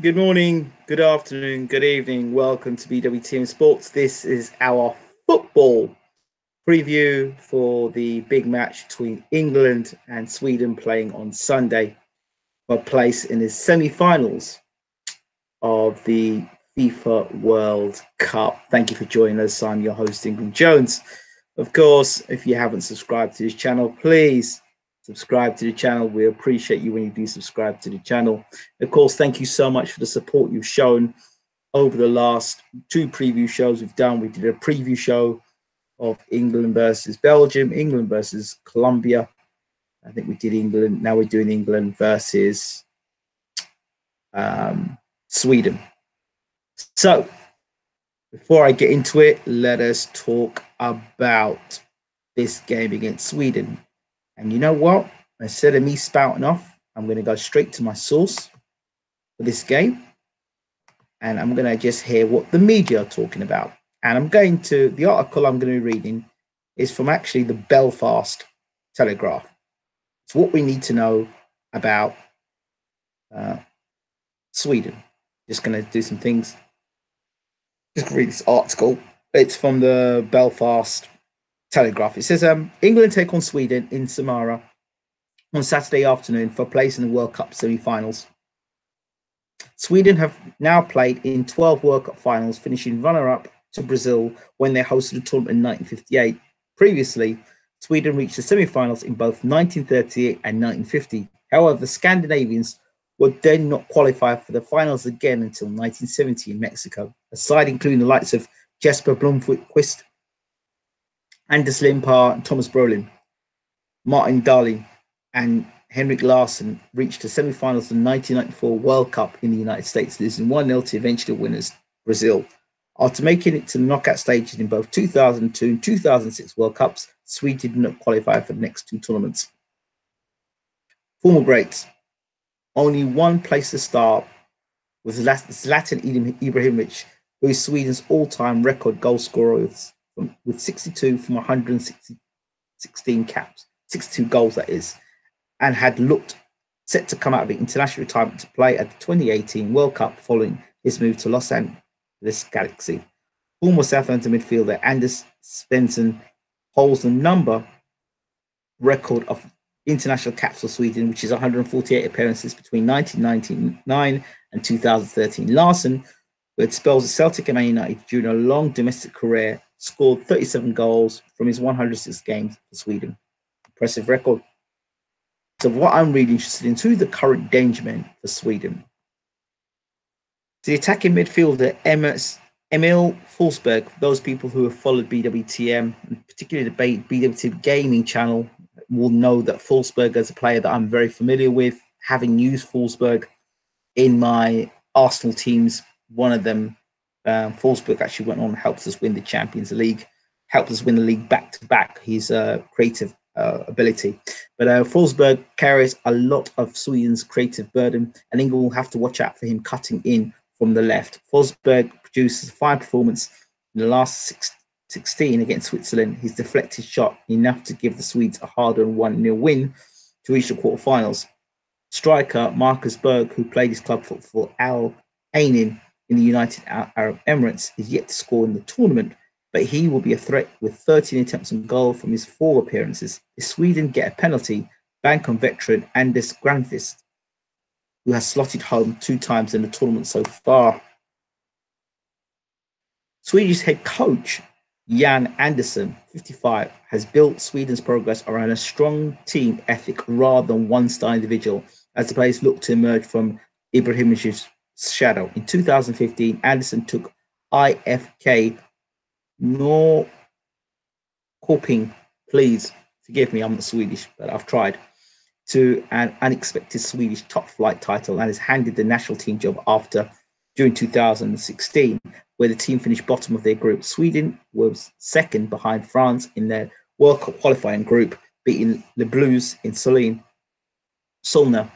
Good morning, good afternoon, good evening. Welcome to BWTM Sports. This is our football preview for the big match between England and Sweden playing on Sunday for place in the semi-finals of the FIFA World Cup. Thank you for joining us. I'm your host, England Jones. Of course, if you haven't subscribed to this channel, please subscribe to the channel. We appreciate you when you do subscribe to the channel. Of course, thank you so much for the support you've shown over the last two preview shows we've done. We did a preview show of England versus Belgium, England versus Colombia. I think we did England. Now we're doing England versus Sweden. So before I get into it, let us talk about this game against Sweden. And you know what? Instead of me spouting off, I'm going to go straight to my source for this game. And I'm going to just hear what the media are talking about. And the article I'm going to be reading is from actually the Belfast Telegraph. It's what we need to know about Sweden. Just going to do some things. Just read this article. It's from the Belfast Telegraph. It says England take on Sweden in Samara on Saturday afternoon for place in the World Cup semi-finals. Sweden have now played in 12 World Cup finals, finishing runner-up to Brazil when they hosted the tournament in 1958. Previously, Sweden reached the semi-finals in both 1938 and 1950. However, the Scandinavians would then not qualify for the finals again until 1970 in Mexico. A side including the likes of Jesper Blomqvist, Anders Limpar, and Thomas Brolin, Martin Dahlin, and Henrik Larsson reached the semi-finals of the 1994 World Cup in the United States, losing 1-0 to eventual winners Brazil. After making it to the knockout stages in both 2002 and 2006 World Cups, Sweden did not qualify for the next two tournaments. Former greats. Only one place to start was Zlatan Ibrahimovic, who is Sweden's all-time record goal scorer with 62 from 116 caps, 62 goals that is, and had looked set to come out of the international retirement to play at the 2018 World Cup following his move to Los Angeles Galaxy. Former Southampton midfielder Anders Svensson holds the number record of international caps for Sweden, which is 148 appearances between 1999 and 2013. Larsson, who had spells at Celtic and Man United during a long domestic career, scored 37 goals from his 106 games for Sweden. Impressive record. So what I'm really interested in is who's the current danger man for Sweden. The attacking midfielder Emil Forsberg, for those people who have followed BWTM, and particularly the BWTM gaming channel, will know that Forsberg is a player that I'm very familiar with, having used Forsberg in my Arsenal teams. One of them, Forsberg, actually went on and helped us win the Champions League, helped us win the league back-to-back. His creative ability. But Forsberg carries a lot of Sweden's creative burden, and England will have to watch out for him cutting in from the left. Forsberg produces a fine performance in the last 16 against Switzerland. His deflected shot enough to give the Swedes a hard-earned 1-0 win to reach the quarterfinals. Striker Marcus Berg, who played his club for Al Ain in the United Arab Emirates, is yet to score in the tournament, but he will be a threat with 13 attempts on goal from his 4 appearances. If Sweden get a penalty, bank on veteran Anders Granqvist, who has slotted home 2 times in the tournament so far. Swedish head coach Jan Andersson, 55, has built Sweden's progress around a strong team ethic rather than one-star individual, as the players look to emerge from Ibrahimovic's shadow. In 2015, Andersson took IFK Norrköping, please forgive me, I'm not Swedish, but I've tried, to an unexpected Swedish top flight title and has handed the national team job during 2016, where the team finished bottom of their group. Sweden was second behind France in their World Cup qualifying group, beating the Blues in Solna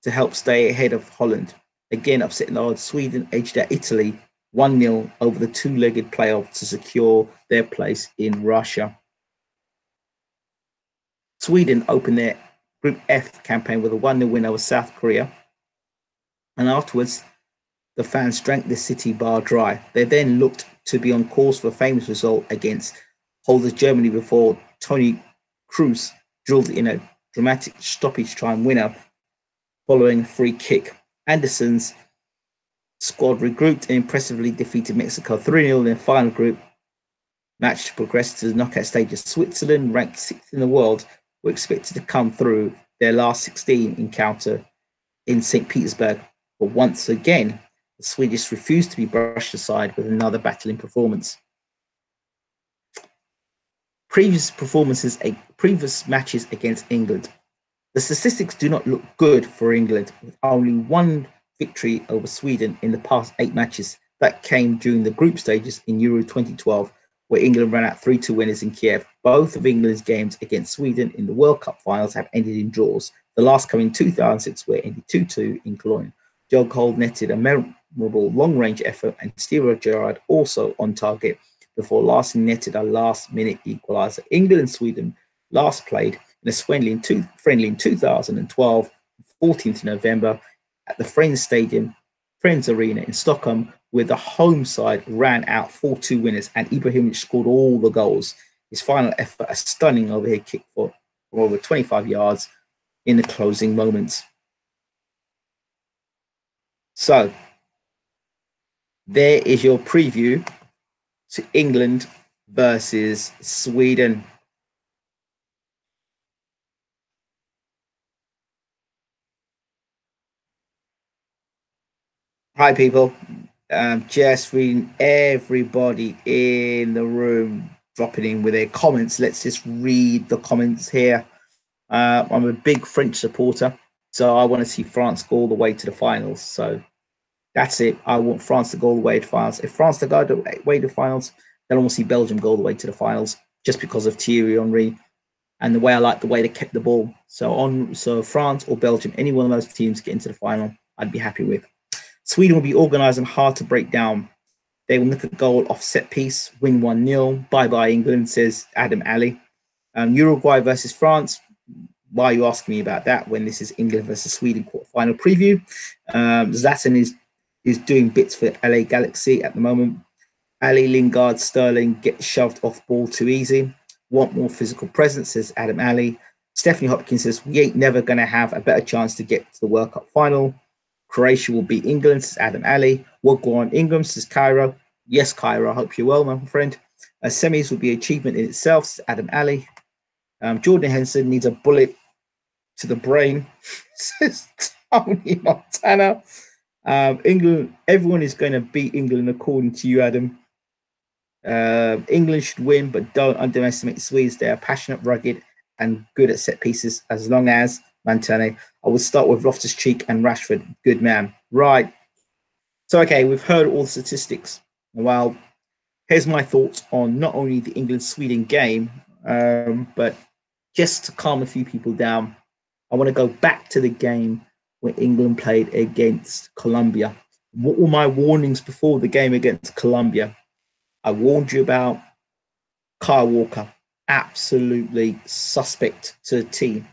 to help stay ahead of Holland. Again, upsetting the odds, Sweden edged out Italy 1-0 over the 2-legged playoff to secure their place in Russia. Sweden opened their Group F campaign with a 1-0 win over South Korea. And afterwards, the fans drank the city bar dry. They then looked to be on course for a famous result against holders Germany before Tony Kroos drilled in a dramatic stoppage time winner following a free kick. Anderson's squad regrouped and impressively defeated Mexico 3-0 in the final group match to progress to the knockout stages. Switzerland, ranked 6th in the world, were expected to come through their last 16 encounter in St. Petersburg. But once again, the Swedish refused to be brushed aside with another battling performance. Previous matches against England. The statistics do not look good for England, with only one victory over Sweden in the past 8 matches. That came during the group stages in Euro 2012, where England ran out 3-2 winners in Kiev. Both of England's games against Sweden in the World Cup finals have ended in draws. The last coming in 2006, where it ended 2-2 in Cologne. Joe Cole netted a memorable long-range effort, and Steven Gerrard also on target before Larson netted a last-minute equaliser. England and Sweden last played in a friendly in 2012, 14th November, at the Friends Arena in Stockholm, where the home side ran out 4-2 winners, and Ibrahimovic scored all the goals. His final effort, a stunning overhead kick for over 25 yards in the closing moments. So, there is your preview to England versus Sweden. Hi, people. Just reading everybody in the room dropping in with their comments. Let's just read the comments here. I'm a big French supporter, so I want to see France go all the way to the finals. So that's it. I want France to go all the way to the finals. If France to go the way to the finals, then I want to see Belgium go all the way to the finals, just because of Thierry Henry and the way I like the way they kept the ball. So France or Belgium, any one of those teams get into the final, I'd be happy with. Sweden will be organised and hard to break down. They will nick a goal off set piece, win 1-0. Bye-bye England, says Adam Ali. Uruguay versus France. Why are you asking me about that when this is England versus Sweden quarterfinal preview? Zlatan is doing bits for LA Galaxy at the moment. Ali, Lingard, Sterling get shoved off ball too easy. Want more physical presence, says Adam Ali. Stephanie Hopkins says, we ain't never going to have a better chance to get to the World Cup final. Croatia will beat England, says Adam Ali. We'll go on England, says Cairo. Yes, Cairo, I hope you're well, my friend. Semis will be an achievement in itself, says Adam Ali. Jordan Henson needs a bullet to the brain, says Tony Montana. England, everyone is going to beat England according to you, Adam. England should win, but don't underestimate the Swedes. They are passionate, rugged, and good at set pieces. As long as Montana, I would start with Loftus-Cheek and Rashford. Good man. Right. So, okay, we've heard all the statistics. Well, here's my thoughts on not only the England-Sweden game, but just to calm a few people down, I want to go back to the game when England played against Colombia. What were my warnings before the game against Colombia? I warned you about Kyle Walker, absolutely suspect to the team.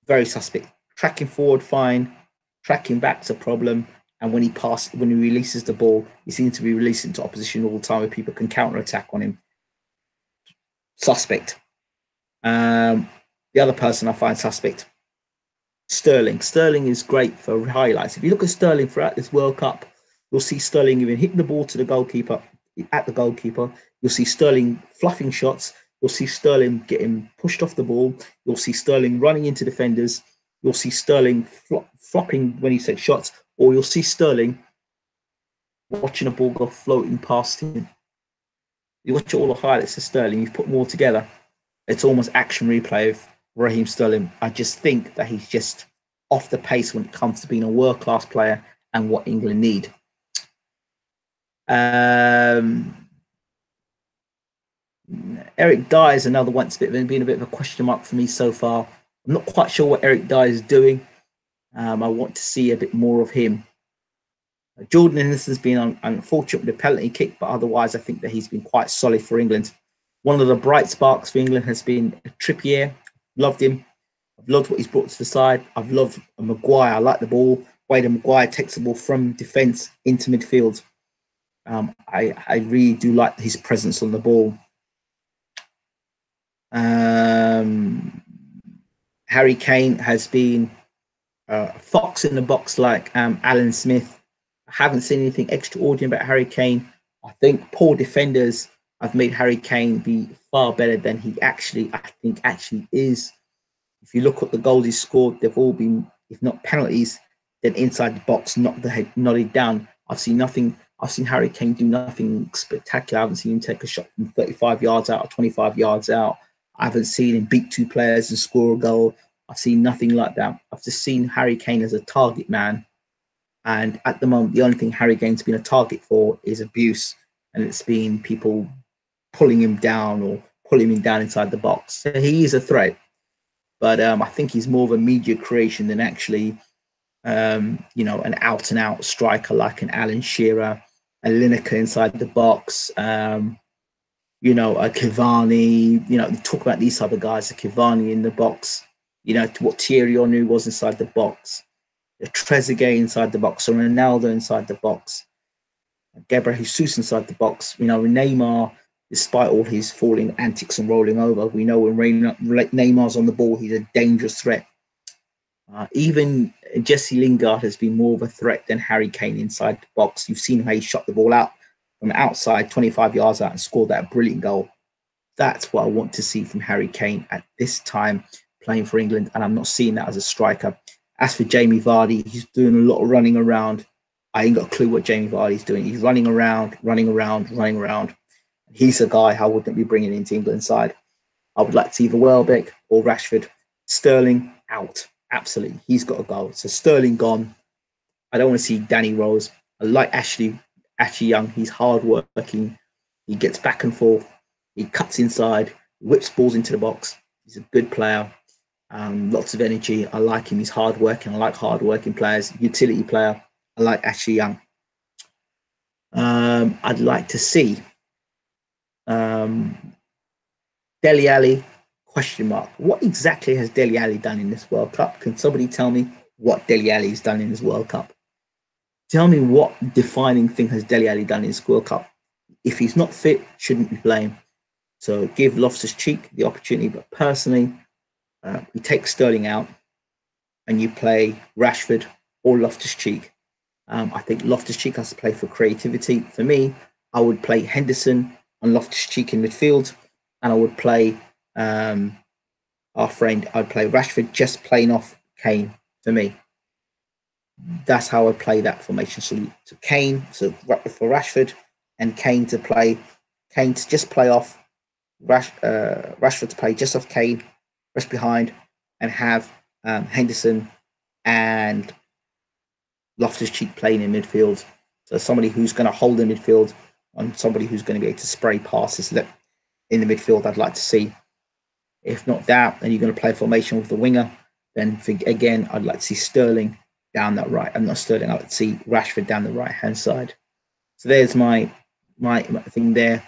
Very suspect. Tracking forward, fine. Tracking back's a problem. And when he releases the ball, he seems to be releasing to opposition all the time where people can counter-attack on him. Suspect. The other person I find suspect, Sterling. Sterling is great for highlights. If you look at Sterling throughout this World Cup, you'll see Sterling even hitting the ball to the goalkeeper, at the goalkeeper. You'll see Sterling fluffing shots. You'll see Sterling getting pushed off the ball. You'll see Sterling running into defenders. You'll see Sterling flopping when he takes shots, or you'll see Sterling watching a ball go floating past him. You watch all the highlights of Sterling, you put them all together, it's almost action replay of Raheem Sterling. I just think that he's just off the pace when it comes to being a world-class player and what England need. Eric Dyer is another one. It's been a bit of a question mark for me so far. I'm not quite sure what Eric Dyer is doing. I want to see a bit more of him. Jordan Henderson's been unfortunate with the penalty kick, but otherwise I think that he's been quite solid for England. One of the bright sparks for England has been Trippier. Loved him. I've loved what he's brought to the side. I've loved Maguire. I like the ball. Wade Maguire takes the ball from defence into midfield. I really do like his presence on the ball. Harry Kane has been fox in the box like Alan Smith. I haven't seen anything extraordinary about Harry Kane. I think poor defenders have made Harry Kane be far better than he actually is. If you look at the goals he scored, they've all been, if not penalties, then inside the box, knocked the head, nodded down. I've seen nothing. I've seen Harry Kane do nothing spectacular. I haven't seen him take a shot from 35 yards out or 25 yards out. I haven't seen him beat two players and score a goal. I've seen nothing like that. I've just seen Harry Kane as a target man. And at the moment, the only thing Harry Kane's been a target for is abuse. And it's been people pulling him down or pulling him down inside the box. So he is a threat. But I think he's more of a media creation than actually, an out-and-out striker like an Alan Shearer, a Lineker inside the box, a Cavani. Talk about these type of guys, a Cavani in the box. What Thierry Henry was inside the box, a Trezeguet inside the box, or Ronaldo inside the box, Gabriel Jesus inside the box. Neymar, despite all his falling antics and rolling over, we know when Neymar's on the ball, he's a dangerous threat. Even Jesse Lingard has been more of a threat than Harry Kane inside the box. You've seen how he shot the ball out from outside, 25 yards out, and scored that brilliant goal. That's what I want to see from Harry Kane at this time playing for England, and I'm not seeing that as a striker. As for Jamie Vardy, he's doing a lot of running around. I ain't got a clue what Jamie Vardy's doing. He's running around. He's a guy I wouldn't be bringing into England side. I would like to see either Welbeck or Rashford. Sterling out. Absolutely. He's got to go. So Sterling gone. I don't want to see Danny Rose. I like Ashley Young. He's hard working. He gets back and forth. He cuts inside, whips balls into the box. He's a good player. Lots of energy. I like him. He's hard working. I like hard working players. Utility player. I like Ashley Young. I'd like to see Dele Alli, question mark. What exactly has Dele Alli done in this World Cup? Can somebody tell me what Dele Alli's done in this World Cup? Tell me what defining thing has Dele Alli done in this World Cup? If he's not fit, shouldn't be blamed. So give Loftus-Cheek the opportunity. But personally, you take Sterling out and you play Rashford or Loftus-Cheek. I think Loftus-Cheek has to play for creativity. For me, I would play Henderson and Loftus-Cheek in midfield, and I would play I'd play Rashford just playing off Kane. For me, that's how I play that formation. So Kane, so for Rashford, and Kane to just play off Rashford to play just off Kane, rest behind, and have Henderson and Loftus-Cheek playing in midfield. So somebody who's going to hold in midfield and somebody who's going to be able to spray passes in the midfield, I'd like to see. If not that, then you're going to play formation with the winger. Then again, I'd like to see Sterling down that right. I'm not Sterling. I'd like to see Rashford down the right-hand side. So there's my thing there.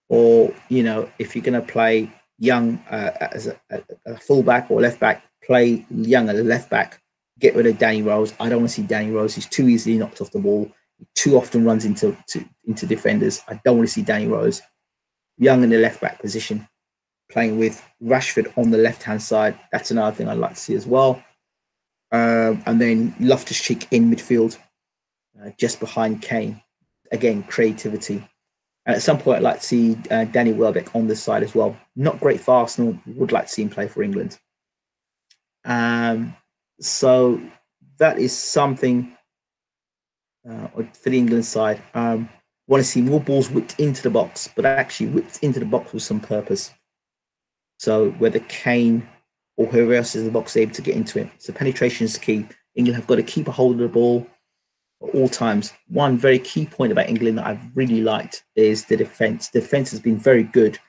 Or, if you're going to play Young as a fullback or left back, play Young as a left back. Get rid of Danny Rose. I don't want to see Danny Rose. He's too easily knocked off the ball. He too often runs into defenders. I don't want to see Danny Rose. Young in the left back position, playing with Rashford on the left-hand side. That's another thing I'd like to see as well. And then Loftus-Cheek in midfield, just behind Kane. Again, creativity. And at some point, I'd like to see Danny Welbeck on this side as well. Not great for Arsenal. Would like to see him play for England. So that is something for the England side. Want to see more balls whipped into the box, but actually whipped into the box with some purpose. So whether Kane or whoever else is in the box is able to get into it. So penetration is key. England have got to keep a hold of the ball at all times. One very key point about England that I've really liked is the defence. The defence has been very good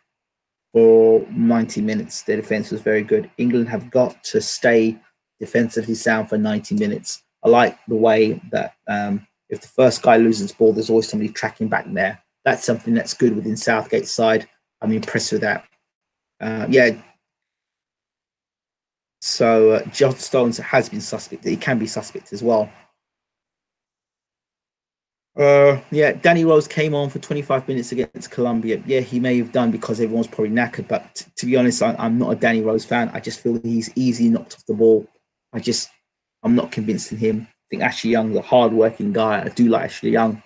for 90 minutes. Their defence was very good. England have got to stay defensively sound for 90 minutes. I like the way that if the first guy loses the ball, there's always somebody tracking back there. That's something that's good within Southgate's side. I'm impressed with that. So John Stones has been suspect. He can be suspect as well. Yeah, Danny Rose came on for 25 minutes against Colombia. Yeah, he may have done because everyone's probably knackered. But to be honest, I'm not a Danny Rose fan. I just feel he's easy knocked off the ball. I'm not convinced in him. I think Ashley Young's a hard-working guy. I do like Ashley Young.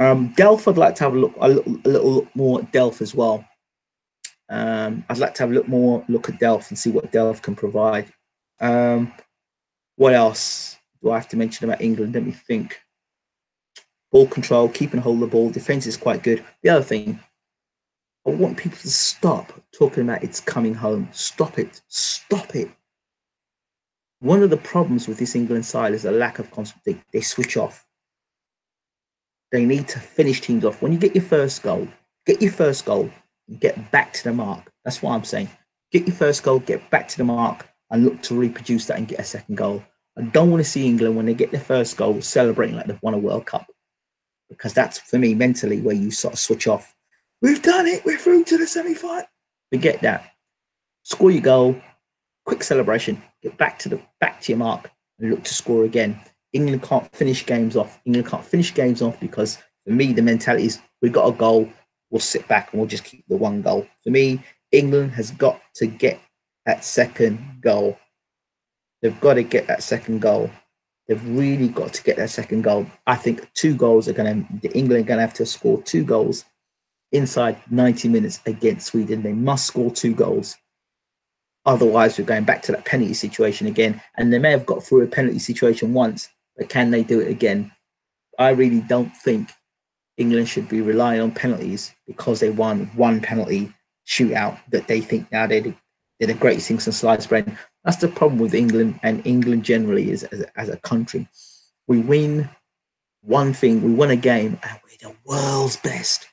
Delph, I'd like to have a little more at Delph as well. I'd like to have a look at Delph and see what Delph can provide. What else do I have to mention about England? Let me think. Ball control, keeping hold of the ball, defense is quite good. The other thing, I want people to stop talking about it's coming home. Stop it. Stop it. One of the problems with this England side is a lack of concentration. They switch off. They need to finish teams off. When you get your first goal, and get back to the mark. That's what I'm saying. Get your first goal, get back to the mark, and look to reproduce that and get a second goal. I don't want to see England, when they get their first goal, celebrating like they've won a World Cup. Because that's, for me, mentally where you sort of switch off. We've done it. We're through to the semi-final. Forget that. Score your goal. Quick celebration. Get back to your mark and look to score again. England can't finish games off. Because, for me, the mentality is we've got a goal. We'll sit back and we'll just keep the one goal. For me, England has got to get that second goal. They've got to get that second goal. They've really got to get their second goal. I think England are going to have to score 2 goals inside 90 minutes against Sweden. They must score 2 goals. Otherwise, we're going back to that penalty situation again. And they may have got through a penalty situation once, but can they do it again? I really don't think England should be relying on penalties because they won one penalty shootout that they think now they're the greatest thing since sliced bread. That's the problem with England, and England generally is as a country. We win one thing, we win a game, and we're the world's best.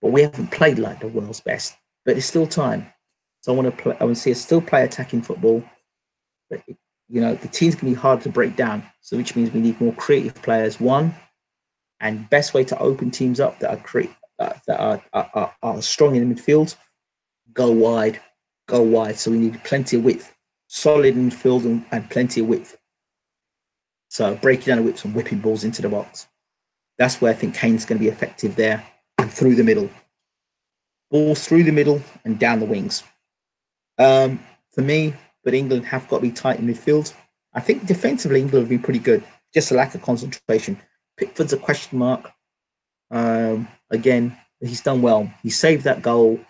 But we haven't played like the world's best. But there's still time. So I want to see us still play attacking football. But the team's gonna be hard to break down. So which means we need more creative players. One, and best way to open teams up that are strong in the midfield, go wide. So we need plenty of width. Solid in midfield and plenty of width. So breaking down the width and whipping balls into the box. That's where I think Kane's going to be effective there, and through the middle. Balls through the middle and down the wings. For me, but England have got to be tight in midfield. I think defensively England have been pretty good. Just a lack of concentration. Pickford's a question mark. Again, he's done well. He saved that goal.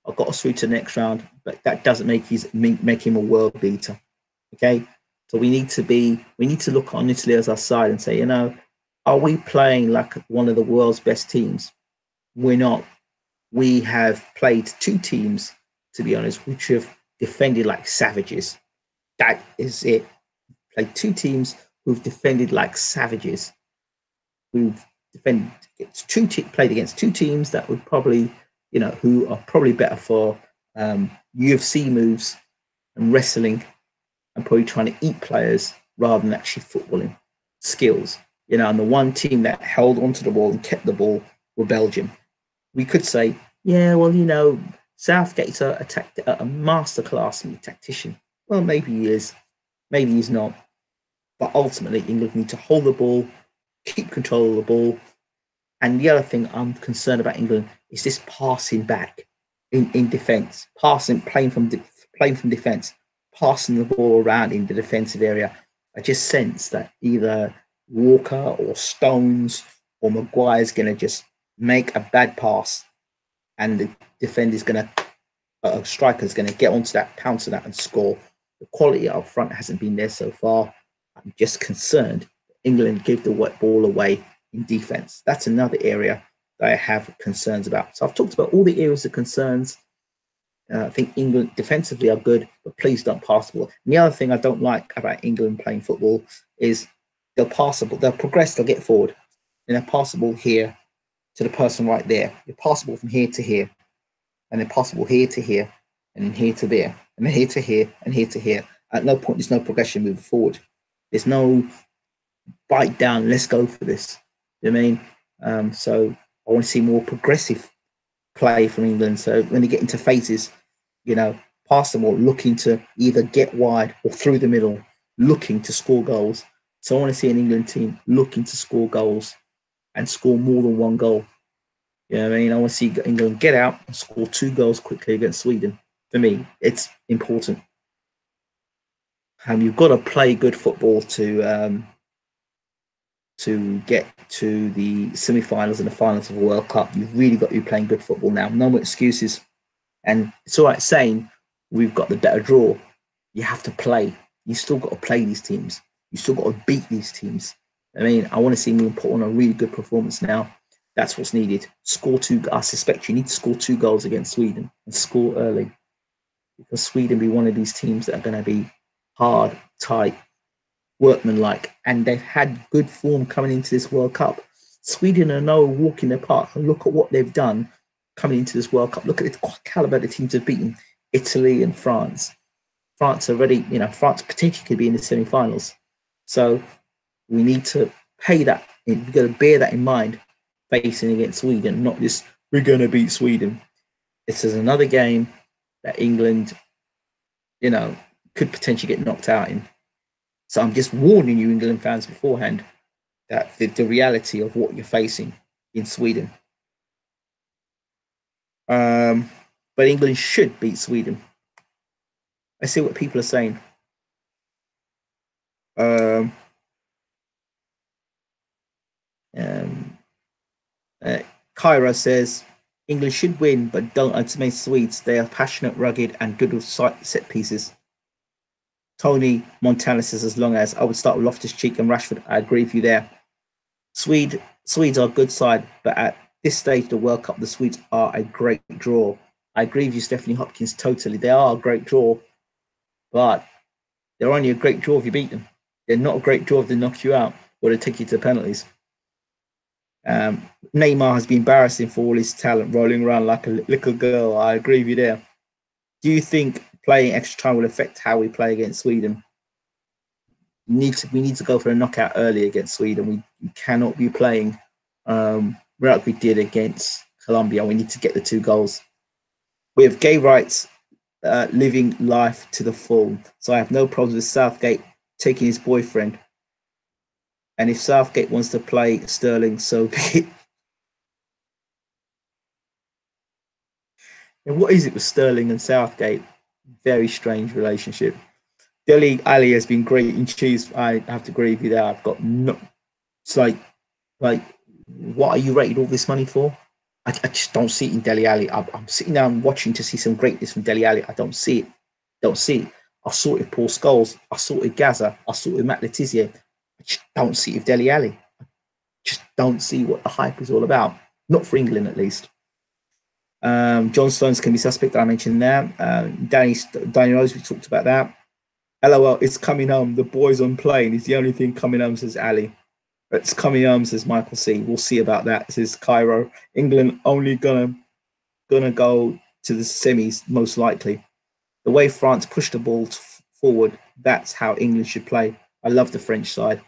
I got us through to the next round, but that doesn't make him a world beater. Okay, so we need to look on Italy as our side and say, are we playing like one of the world's best teams? We're not. We have played 2 teams, to be honest, which have defended like savages. That is it. Played 2 teams who've defended like savages. Played against 2 teams that would probably, who are probably better for UFC moves and wrestling, and probably trying to eat players rather than actually footballing skills. And the one team that held onto the ball and kept the ball were Belgium. We could say, Southgate's a masterclass tactician. Well, maybe he is. Maybe he's not. But ultimately, England need to hold the ball, keep control of the ball. And the other thing I'm concerned about England is this passing back in defence, playing from defence, passing the ball around in the defensive area. I just sense that either Walker or Stones or Maguire's going to just make a bad pass, and the defender's going to, striker's going to get onto that, pounce on that, and score. The quality up front hasn't been there so far. I'm just concerned England give the ball away in defence. That's another area that I have concerns about. So I've talked about all the areas of concerns. I think England defensively are good, but please don't pass the ball. And the other thing I don't like about England playing football is they'll pass the ball, they'll progress, they'll get forward, and they'll pass the ball here to the person right there. They're passable from here to here, and they're passable here to here, and then here to there, and then here to here, and here to here. At no point, there's no progression moving forward. There's no bite down, let's go for this. You know what I mean? So I want to see more progressive play from England. So when they get into phases, pass them all, looking to either get wide or through the middle, looking to score goals. So I want to see an England team looking to score goals and score more than one goal. You know what I mean? I want to see England get out and score 2 goals quickly against Sweden. For me, it's important. You've got to play good football to get to the semi-finals and the finals of the World Cup. You've really got to be playing good football now. No more excuses. And it's all right saying we've got the better draw. You have to play. You still got to play these teams. You still got to beat these teams. I mean, I want to see England put on a really good performance now. That's what's needed. Score 2. I suspect you need to score 2 goals against Sweden and score early, because Sweden be one of these teams that are going to be hard, tight, workmanlike, and they've had good form coming into this World Cup. Sweden are no walk in the park. And look at what they've done coming into this World Cup. Look at the caliber the teams have beaten: Italy and France. France already, France potentially could be in the semi-finals. So we need to pay that. We've got to bear that in mind facing against Sweden, not just we're going to beat Sweden. This is another game that England, could potentially get knocked out in. So I'm just warning you, England fans, beforehand, that the reality of what you're facing in Sweden. But England should beat Sweden. I see what people are saying. Kyra says England should win, but don't underestimate Swedes. They are passionate, rugged, and good with set pieces. Tony Montana says, as long as I would start with Loftus-Cheek and Rashford. I agree with you there. Swedes are a good side, but at this stage of the World Cup, the Swedes are a great draw. I agree with you, Stephanie Hopkins, totally. They are a great draw, but they're only a great draw if you beat them. They're not a great draw if they knock you out or they take you to penalties. Neymar has been embarrassing for all his talent, rolling around like a little girl. I agree with you there. Do you think playing extra time will affect how we play against Sweden? We need to go for a knockout early against Sweden. We cannot be playing like we did against Colombia. We need to get the 2 goals. We have gay rights, living life to the full. So I have no problems with Southgate taking his boyfriend. And if Southgate wants to play Sterling, so be it. And what is it with Sterling and Southgate? Very strange relationship. Dele Ali has been great in cheese. I have to agree with you there. I've got no. It's like, what are you rated all this money for? I just don't see it in Dele Ali. I'm sitting down watching to see some greatness from Dele Ali. I don't see it. Don't see it. I saw it with Paul Scholes. I saw it with Gaza. I saw it with Matt Letizia. I just don't see it with Dele Ali. I just don't see what the hype is all about. Not for England, at least. John Stones can be suspect. I mentioned that. Danny Rose, we talked about that. LOL, it's coming home. The boys on plane is the only thing coming home, says Ali. It's coming home, says Michael C. We'll see about that, says Cairo. England only gonna go to the semis, most likely. The way France pushed the ball forward, that's how England should play. I love the French side.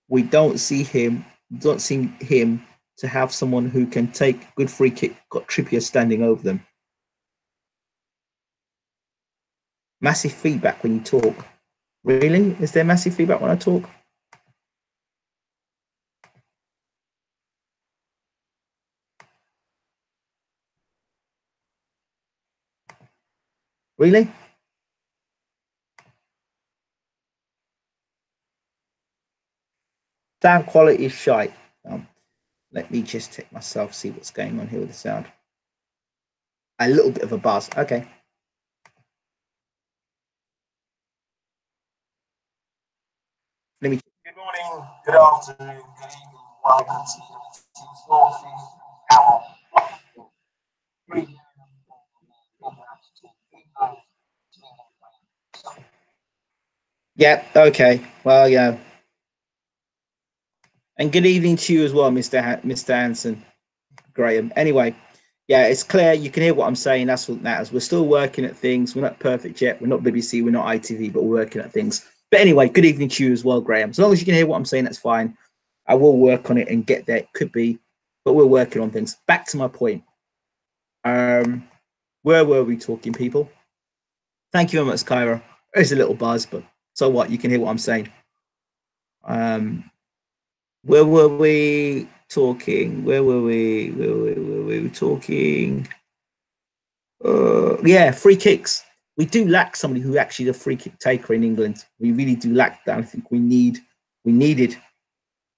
We don't see him to have someone who can take good free kick. Got Trippier standing over them. Massive feedback when you talk. Really? Is there massive feedback when I talk? Really? Sound quality is shite. Let me just check myself, see what's going on here with the sound. A little bit of a buzz. Okay. Let me. Good morning, good afternoon, good evening. Welcome to BWTM's Northeast Hour. Yeah. Okay. Well, yeah. And good evening to you as well, Mr. Hanson, Graham. Anyway, yeah, it's clear. You can hear what I'm saying. That's what matters. We're still working at things. We're not perfect yet. We're not BBC. We're not ITV, but we're working at things. But anyway, good evening to you as well, Graham. As long as you can hear what I'm saying, that's fine. I will work on it and get there. It could be, but we're working on things. Back to my point. Where were we talking, people? Thank you very much, Kyra. There's a little buzz, but so what? You can hear what I'm saying. Where were we talking? Where were we? Where were we talking? Yeah, free kicks. We do lack somebody who actually is a free kick taker in England. We really do lack that. I think we needed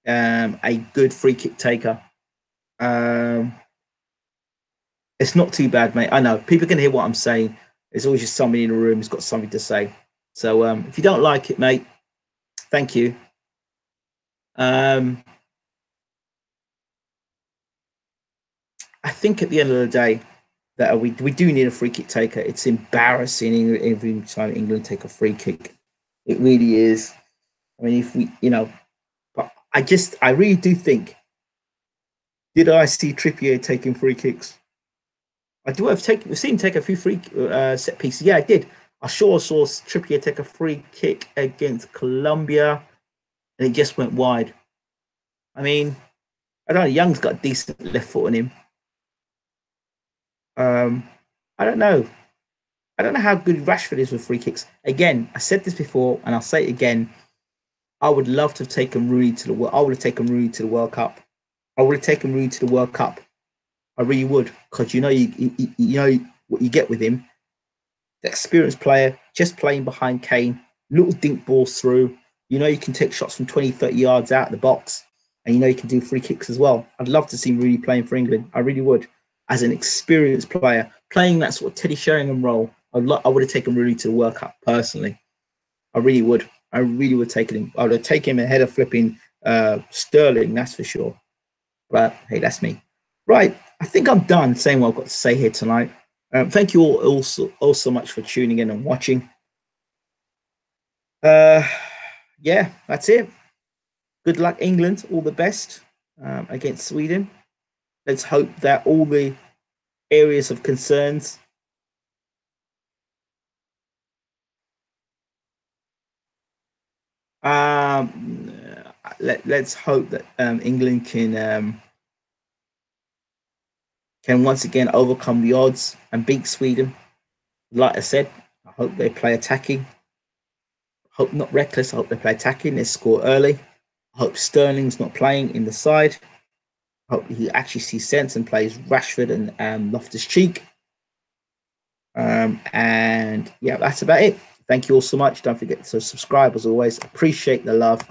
a good free kick taker. It's not too bad, mate. I know people can hear what I'm saying. There's always just somebody in the room who's got something to say. So if you don't like it, mate, thank you. I think at the end of the day that we do need a free kick taker. It's embarrassing every time England take a free kick. It really is. I mean, if we, but I really do think. Did I see Trippier taking free kicks? I do have we've seen him take a few free set pieces. Yeah, I did. I sure saw Trippier take a free kick against Colombia, and it just went wide. I mean, I don't know. Young's got a decent left foot on him. Um, I don't know. I don't know how good Rashford is with free kicks. Again, I said this before, and I'll say it again. I would love to have taken Rooney to the World. I would have taken Rooney to the World Cup. I would have taken Rooney to the World Cup. I really would, because you know what you get with him. The experienced player, just playing behind Kane, little dink balls through. You know you can take shots from 20, 30 yards out of the box, and you know you can do free kicks as well. I'd love to see Rooney playing for England. I really would. As an experienced player, playing that sort of Teddy Sheringham role, I would have taken Rooney to the World Cup personally. I really would. I really would take him. I would have taken him ahead of flipping Sterling, that's for sure. But hey, that's me. Right. I think I'm done saying what I've got to say here tonight. Thank you all so much for tuning in and watching. Yeah, that's it. Good luck, England. All the best against Sweden. Let's hope that all the areas of concerns let's hope that England can once again overcome the odds and beat Sweden. Like I said, I hope they play attacking. Hope not reckless. I hope they play attacking. They score early. I hope Sterling's not playing in the side. I hope he actually sees sense and plays Rashford and Loftus Cheek. And yeah, that's about it. Thank you all so much. Don't forget to subscribe as always. Appreciate the love.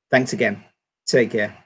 Thanks again. Take care.